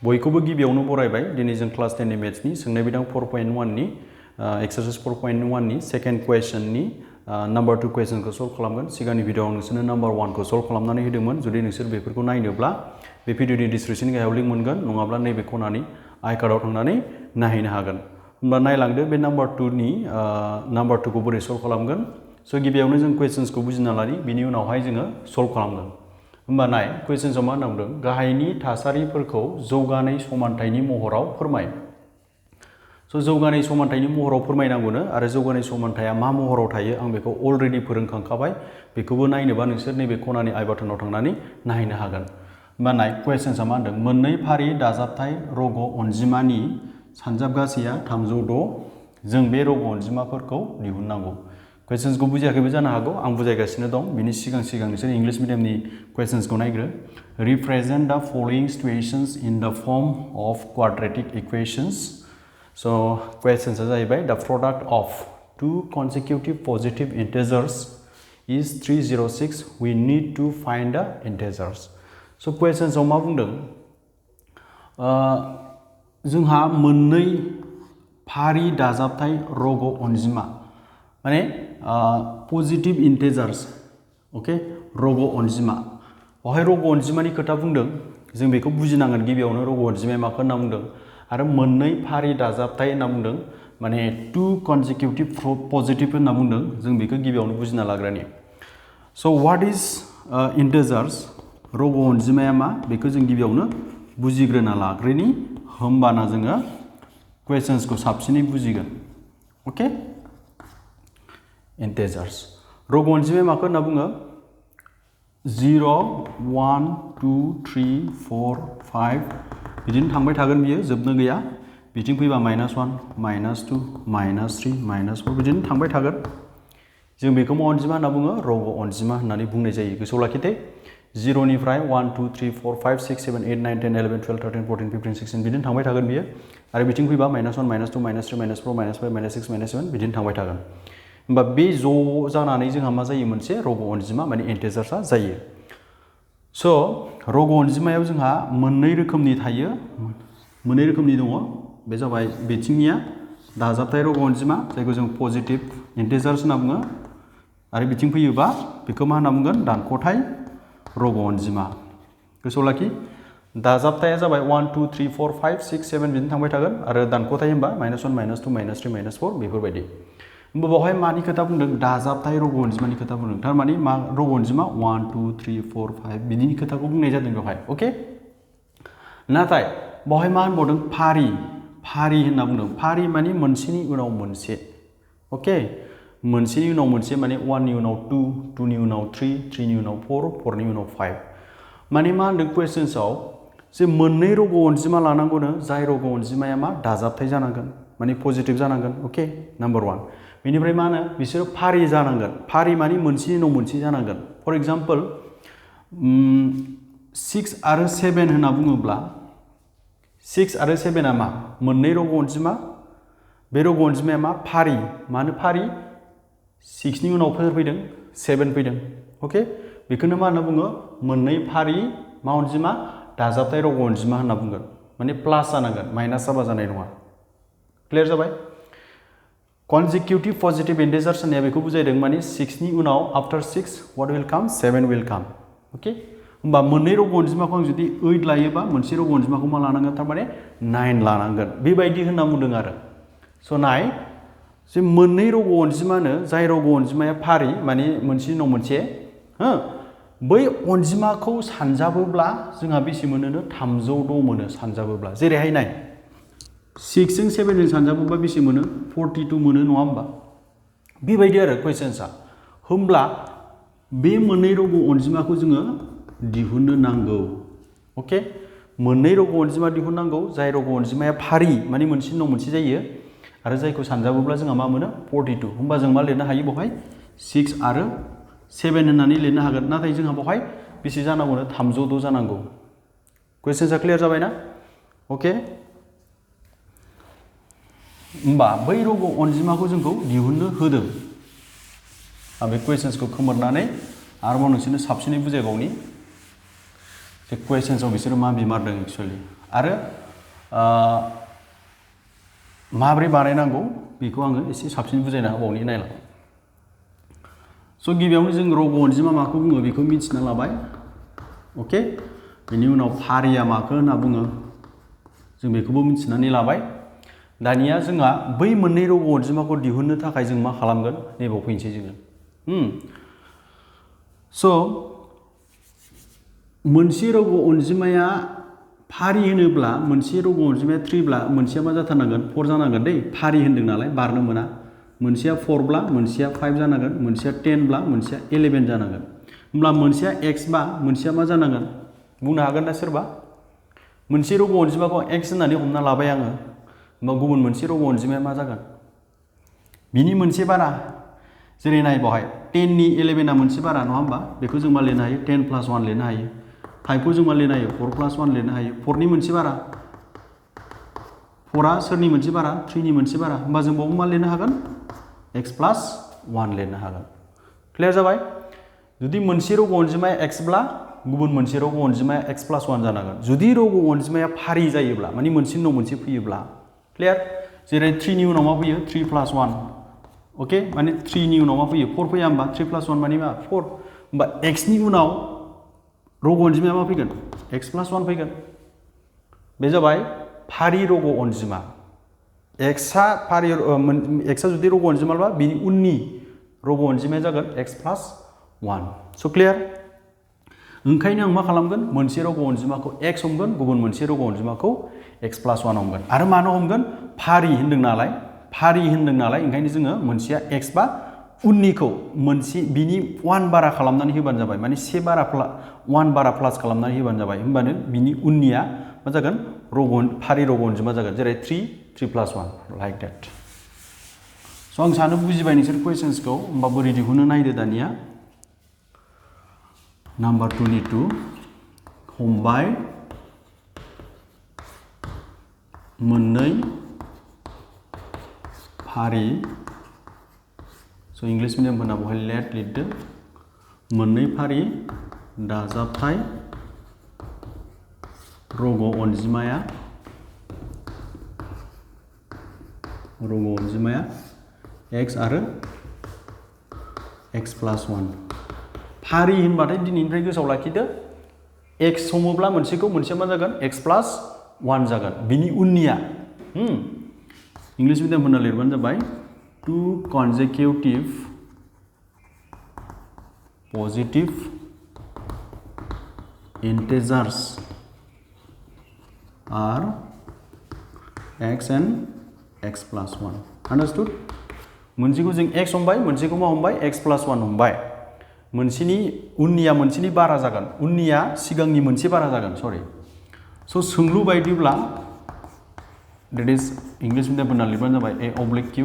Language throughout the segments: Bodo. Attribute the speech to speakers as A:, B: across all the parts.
A: बयखौबो गिबियावनो बरायबाय दिनै जों क्लास 10 नि मेथ्सनि सोंनाय बिदां 4.1 नि एक्सारसाइज 4.1 नि सेकेन्ड क्वेश्चननि नम्बर 2 क्वेश्चनखौ सल्व खालामगोन सिगांनि भिडिअआव नोंसोरनो नम्बर 1 खौ सल्व खालामनानै होदोंमोन जुदि नोंसोर बेफोरखौ नायनोब्ला बे भिडिअनि डिसक्रिप्शन गाहायाव लिंक मोनगोन नङाब्ला नैबे खनानि आइ कार्डआव थांनानै नायहैनो हागोन होमबा नायलांदो बे नम्बर 2 नि नम्बर 2 खौ बोरै सल्व खालामगोन स' गिबियावनो जों क्वेश्चन्सखौ बुजिना लानि बिनि उनावहाय जोङो सल्व खालामगोन होमबा नाय क्वेश्चन्सआव मा होनदों गाहायनि थासारिफोरखौ जौगानाय समानथायनि महराव फोरमाय स' जौगानाय समानथायनि महराव फोरमायनांगौनो आरो जौगानाय समानथाया मा महराव थायो आं बेखौ अलरेडि फोरोंखांखाबाय बेखौबो नायनोबा नोंसोर नैबे खनानि आइ बाटनाव थांनानै नायनो हागोन होमबा नाय क्वेश्चन्सआ मा होनदों मोननै फारि दाजाबथाय रग' अनजिमानि सानजाबगासैया 306 जों बे रग' अनजिमाफोरखौ दिहुननांगौ क्वेश्चन्सखौ बुजियाखैबो जानो हागौ आं बुजायगासिनो दं बिनि सिगां नोंसोर इंलिश मिडियामनि क्वेश्चन्सखौ नायग्रो represent the following situations in the form of quadratic equations स' क्वेश्चन्सआ जाहैबाय the product of two consecutive positive integers is 306 we need to find the integers स' क्वेश्चन्सआव मा बुंदों जोंहा मोननै फारि दाजाबथाय रग' अनजिमा माने पजिटिभ इंटिजर्स ओके रग' अनजिमा बेवहाय रग' अनजिमानि खोथा बुंदों जों बेखौ बुजिनांगोन गिबियावनो रग' अनजिमाया माखौ होनना बुंदों आरो मोननै फारि दाजाबथाय होनना बुंदों माने टू कनसिकिउटिभ पजिटिभ होनना बुंदों जों बेखौ गिबियावनो बुजिना लाग्रानि स' व्हाट इज इंटिजर्स रग' अनजिमाया मा बेखौ जों गिबियावनो बुजिग्रोना लाग्रोनि होमबाना जोङो क्वेश्चन्सखौ साबसिनै बुजिगोन ओके इंटिजर्स रग' अनजिमाया माखौ होनना बुङो 0 1 2 3 4 5 बिदिनो थांबाय थागोन बियो जोबनो गैया बिथिं फैबा -1 -2 -3 -4 बिदिनो थांबाय थागोन जों बेखौ मा अनजिमा होनना बुङो रग' अनजिमा होननानै बुंनाय जायो गोसोआव लाखिदे 0 निफ्राय 1 2 3 4 5 6 7 8 9 10 11 12 13 14 15 16 बिदिनो थांबाय थागोन बियो आरो बिथिं फैबा -1 -2 -3 -4 -5 -6 -7 बिदिनो थांबाय थागोन होमबा बे ज' जानानै जोंहा मा जायो मोनसे रग' अनजिमा माने इंटिजर्सआ जायो स' रग' अनजिमायाव जोंहा मोननै रोखोमनि थायो मोननै रोखोमनि दङ बे जाबाय बिथिंनिया दाजाबथाय रग' अनजिमा जायखौ जों पजिटिभ इंटिजर्स होनना बुङो आरो बिथिं फैयोबा बेखौ मा होनना बुंगोन दानख'थाय रग' अनजिमा गोसोआव लाखि दाजाबथाया जाबाय 1 2 3 4 5 6 7 बिदिनो थांबाय थागोन आरो दानख'थाय होनबा -1 -2 -3 -4 बेफोरबायदि होमबा बेवहाय मानि खोथा बुंदों दाजाबथाय रग' अनजिमानि खोथा बुंदों थारमाने मा रग' अनजिमा 1 2 3 4 5 बिदिनि खोथाखौ बुंनाय जादों बेवहाय अके नाथाय बेवहाय मा होनबावदों फारि होनना बुंदों फारि माने मोनसेनि उनाव मोनसे अके मोनसेनि उनाव मोनसे माने 1 नि उनाव 2 2 नि उनाव 3 3 नि उनाव 4 4 नि उनाव 5 माने मा होनदों क्वेश्चन्सआव जे मोननै रग' अनजिमा लानांगौनो जाय रग' अनजिमाया मा दाजाबथाय जानांगोन माने पजिटिभ जानांगोन अके नम्बर 1 बेनिफ्राय मा होनो बिसोरो फारि जानांगोन फारि माने मोनसेनि उनाव मोनसे जानांगोन फर एग्जाम्पल 6 आरो 7 होनना बुङोब्ला 6 आरो 7 आ मा मोननै रग' अनजिमा बे रग' अनजिमाया मा फारि मानो फारि 6 नि उनाव फैदों 7 फैदों अके बेखौनो मा होनना बुङो मोननै फारि मा अनजिमा दाजाबथाय रग' अनजिमा होनना बुंगोन माने प्लास जानांगोन माइनास जाबा जानाय नङा क्लियार जाबाय कनसिकिउटिभ पजिटिभ इंटिजर्स होननाया बेखौ बुजायदों माने 6 नि उनाव after 6 what will come 7 will come okay होमबा मोननै रग' अनजिमाखौ आं जुदि 8 लायोबा मोनसे रग' अनजिमाखौ मा लानांगोन थारमाने 9 लानांगोन बेबायदि होनना बुंदों आरो स' नाय जे मोननै रग' अनजिमानो जाय रग' अनजिमाया फारि माने मोनसेनि उनाव मोनसे हो बै अनजिमाखौ सानजाबोब्ला जोंहा बेसे मोनोनो 306 मोनो सानजाबोब्ला जेरैहाय नाय 6 जों 7 जों सानजाबोब्ला बेसे मोनो 42 मोनो नङा होमबा बेबायदि आरो क्वेश्चन्सआ होमब्ला बे मोननै रग' अनजिमाखौ जोङो दिहुननो नांगौ अके मोननै रग' अनजिमा दिहुननांगौ जाय रग' अनजिमाया फारि माने मोनसेनि उनाव मोनसे जायो आरो जायखौ सानजाबोब्ला जोंहा मा मोनो 42 होमबा जों मा लिरनो हायो बेवहाय 6 आरो 7 होननानै लिरनो हागोन नाथाय जोंहा बेवहाय बेसे जानांगौनो 306 जानांगौ क्वेश्चन्सआ क्लियार जाबायना अके होमबा बै रग' अनजिमाखौ जोंखौ दिहुननो होदों आं बे क्वेश्चन्सखौ खोमोरनानै आरोबाव नोंसोरनो साबसिनै बुजायबावनि जे क्वेश्चन्सआव बिसोरो मा बिमारदों एक्चुअलि आरो माब्रै बानायनांगौ बेखौ आङो एसे साबसिन बुजायना होबावनि नायला स' गिबियावनो जों रग' अनजिमा माखौ बुङो बेखौ मिथिना लाबाय अके बेनि उनाव फारिया माखौ होनना बुङो जों बेखौबो मिथिनानै लाबाय दानिया जोंहा बै मोननै रग' अनजिमाखौ दिहुननो थाखाय जों मा खालामगोन नैबाव फैनोसै जोङो स' मोनसे रग' अनजिमाया फारि होनोब्ला मोनसे रग' अनजिमाया 3 ब्ला मोनसेया मा जाथारनांगोन 4 जानांगोन दै फारि होनदों नालाय बारनो मोना मोनसेया 4 ब्ला मोनसेया 5 जानांगोन मोनसेया 10 ब्ला मोनसेया 11 जानांगोन होमब्ला मोनसेया x बा मोनसेया मा जानांगोन बुंनो हागोन ना सोरबा मोनसे रग' अनजिमाखौ x होननानै हमना लाबाय आङो होमबा गुबुन मोनसे रग' अनजिमाया मा जागोन बिनि मोनसे बारा जेरै नाय बावहाय 10 नि 11 आ मोनसे बारा नङा होमबा बेखौ जों मा लिरनो हायो 10 + 1 लिरनो हायो 5 खौ जों मा लिरनो हायो 4 + 1 लिरनो हायो 4 नि मोनसे बारा 4 आ सोरनि मोनसे बारा 3 नि मोनसे बारा होमबा जों बावबो मा लिरनो हागोन x + 1 लिरनो हागोन क्लियार जाबाय जुदि मोनसे रग' अनजिमाया x ब्ला गुबुन मोनसे रग' अनजिमाया x + 1 जानांगोन जुदि रग' अनजिमाया फारि जायोब्ला माने मोनसेनि उनाव मोनसे फैयोब्ला क्लियार जेरै 3 नि उनाव मा फैयो 3 + 1 अके माने 3 नि उनाव मा फैयो 4 फैया होमबा 3 + 1 माने मा 4 होमबा x नि उनाव रग' अनजिमाया मा फैगोन x + 1 फैगोन बे जाबाय फारि रग' अनजिमा x आ फारि x आ जुदि रग' अनजिमाब्ला बिनि उननि रग' अनजिमाया जागोन x + 1 स' क्लियार ओंखायनो आं मा खालामगोन मोनसे रग' अनजिमाखौ x हमगोन गुबुन मोनसे रग' अनजिमाखौ x + 1 हमगोन आरो मानो हमगोन फारि होनदों नालाय ओंखायनो जोङो मोनसेया x बा उननिखौ मोनसे बिनि 1 बारा खालामनानै होबानो जाबाय माने 1 बारा प्लास खालामनानै होबानो जाबाय होमबानो बिनि उननिया मा जागोन फारि रग' अनजिमा जागोन जेरै 3 + 1 लाइक देट स' आं सानो बुजिबाय नोंसोर कुइसन्सखौ होमबा बोरै दिहुनो नायदो दानिया नाम्बार 22 हमबाय मोननै फारि स' इंलिश मिडियामफोरना बहाय लेट लिरदो मोननै फारि दाजाबथाय रग' अनजिमाया x आरो x + 1 फारि होनबाथाय दिनैनिफ्राय गोसोआव लाखिदो x हमोब्ला मोनसेया मा जागोन x + 1 जागोन बिनि उननिया इंलिश मिडियामफोरना लिरबानो जाबाय 2 consecutive positive integers are x and x + 1 understood मोनसेखौ जों x हमबाय मोनसेखौ मा हमबाय x + 1 हमबाय मोनसेनि उननिया मोनसेनि बारा जागोन उननिया सिगांनि मोनसे बारा जागोन सरि स' सोंलु बायदिब्ला that is इंलिश मिडियामफोरना लिरबानो जाबाय a/q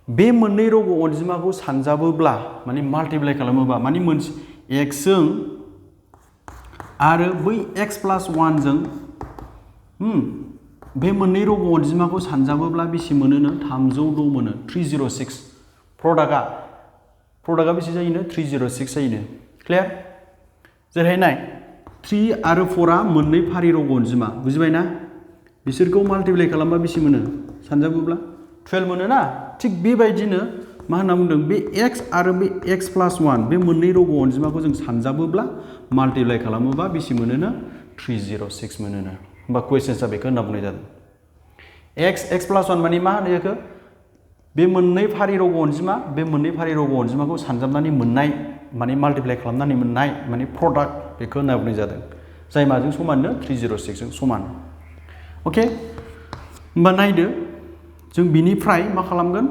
A: बे मोननै रग' अनजिमाखौ सानजाबोब्ला माने माल्टिप्लाइ खालामोबा माने मोनसे x जों आरो बै x + 1 जों बे मोननै रग' अनजिमाखौ सानजाबोब्ला बेसे मोनोनो 306 मोनो 306 प्रडाक्टआ बेसे जायोनो 306 जायोनो क्लियार जेरैहाय नाय 3 आरो 4 आ मोननै फारि रग' अनजिमा बुजिबाय ना बिसोरखौ माल्टिप्लाइ खालामबा बेसे मोनो सानजाबोब्ला 12 मोनो ना थिग बेबायदिनो मा होनना बुंदों बे x आरो बे x + 1 बे मोननै रग' अनजिमाखौ जों सानजाबोब्ला माल्टिप्लाइ खालामोबा बेसे मोनोनो 306 मोनोनो होमबा कुइसन्सआ बेखौ होनना बुंनाय जादों x + 1 माने मा होनो बेखौ बे मोननै फारि रग' अनजिमाखौ सानजाबनानै मोननाय माने माल्टिप्लाइ खालामनानै मोननाय माने प्रडाक्ट बेखौ होनना बुंनाय जादों जाय माजों समाननो 306 जों समान अके होमबा नायदो जों बिनिफ्राय मा खालामगोन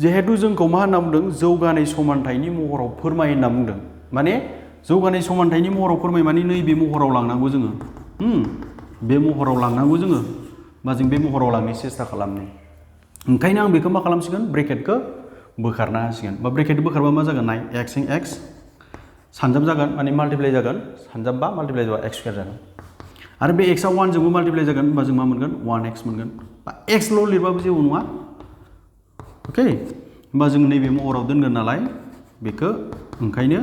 A: जिहेतु जोंखौ मा होनना बुंदों जौगानाय समानथायनि महराव फोरमाय होनना बुंदों माने जौगानाय समानथायनि महराव फोरमाय माने नैबे महराव लांनांगौ जोङो बे महराव लांनांगौ जोङो बा जों बे महराव लांनो सेस्था खालामनो ओंखायनो आं बेखौ मा खालामसिगोन ब्रेकेटखौ बोखारना होसिगोन बा ब्रेकेट बोखारबा मा जागोन नाय x जों x सानजाब जागोन माने माल्टिप्लाइ जागोन सानजाबबा माल्टिप्लाइ जाबा x² जागोन आरो बे x आ 1 जोंबो माल्टिप्लाइ जागोन होनबा जों मा मोनगोन 1x मोनगोन बा x ल' लिरबाबो जेबो नङा अके होनबा जों नैबे महराव दोनगोन नालाय बेखौ ओंखायनो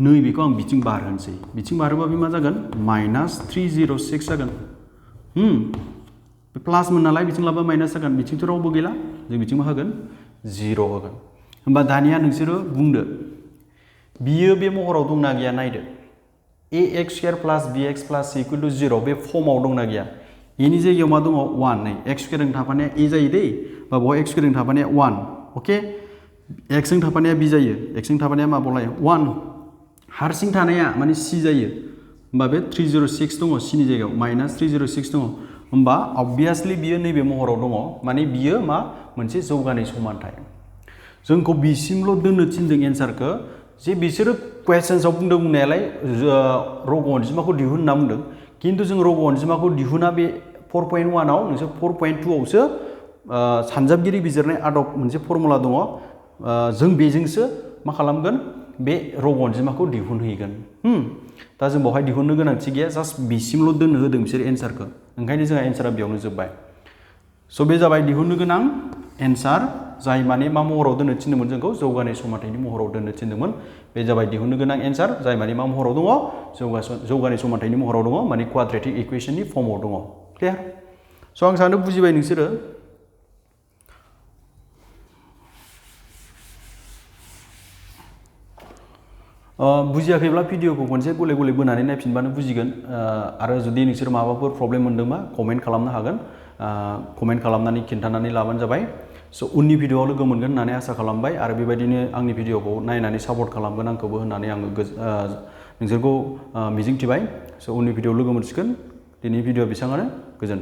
A: नैबेखौ आं बिथिं बारहोनोसै बिथिं बारहोबा बे मा जागोन -306 जागोन बे प्लासमोन नालाय बिथिं लाबा माइनास जागोन बिथिंथ' रावबो गैला जों बिथिं मा होगोन 0 होगोन होमबा दानिया नोंसोरो बुंदो बियो बे महराव दंना गैया नायदो ax² + bx + c = 0 बे फर्माव दंना गैया एनि जायगायाव मा दङ 1 नै x² जों थाफानाया a जायो दै बा बेयाव x² जों थाफानाया 1 अके x जों थाफानाया b जायो x जों थाफानाया मा बलाय 1 हारसिं थानाया माने c जायो होमबा बे 306 दङ c नि जायगायाव -306 दङ होमबा obviously बियो नैबे महराव दङ माने बियो मा मोनसे जौगानाय समानथाय जोंखौ बिसिमल' दोननो थिनदों एन्सारखौ जे बिसोरो क्वेश्चन्सआव बुंदों बुंनायालाय रग अनजिमाखौ दिहुन होनना बुंदों किन्तु जों रग अनजिमाखौ दिहुना बे 4.1 आव नोंसोर 4.2 आवसो सानजाबगिरि बिजिरनाय आदब मोनसे फर्मुला दङ जों बेजोंसो मा खालामगोन बे रग अनजिमाखौ दिहुनहैगोन दा जों बेवहाय दिहुननो गोनांथि गैया जास्ट बिसिमल' दोननो होदों बिसोर एन्सारखौ ओंखायनो जोंहा एन्सारा बेयावनो जोब्बाय स' बे जाबाय दिहुननो गोनां एन्सार जाय माने मा महराव दोननो थिनदोंमोन जोंखौ जौगानाय समानथायनि महराव दोननो थिनदोंमोन बे जाबाय दिहुननो गोनां एन्सार जाय माने मा महराव दङ जौगानाय समानथायनि महराव दङ माने क्वाड्रेटिक इकुवेशननि फर्माव दङ क्लियार स' आं सानो बुजिबाय नोंसोरो बुजियाखैब्ला भिडिअखौ खनसे गले गले बोनानै नायफिनबानो बुजिगोन आरो जुदि नोंसोर माबाफोर प्रब्लेम मोनदोंबा कमेन्ट खालामनो हागोन कमेन्ट खालामनानै खिन्थानानै लाबानो जाबाय स' उननि भिडिअआव लोगो मोनगोन होननानै आसा खालामबाय आरो बेबायदिनो आंनि भिडिअखौ नायनानै सापर्ट खालामगोन आंखौबो होननानै आङो नोंसोरखौ मिजिंथिबाय स' उननि भिडिअआव लोगो मोनसिगोन दिनैनि भिडिअआ बेसेबांआनो गोजोन्थों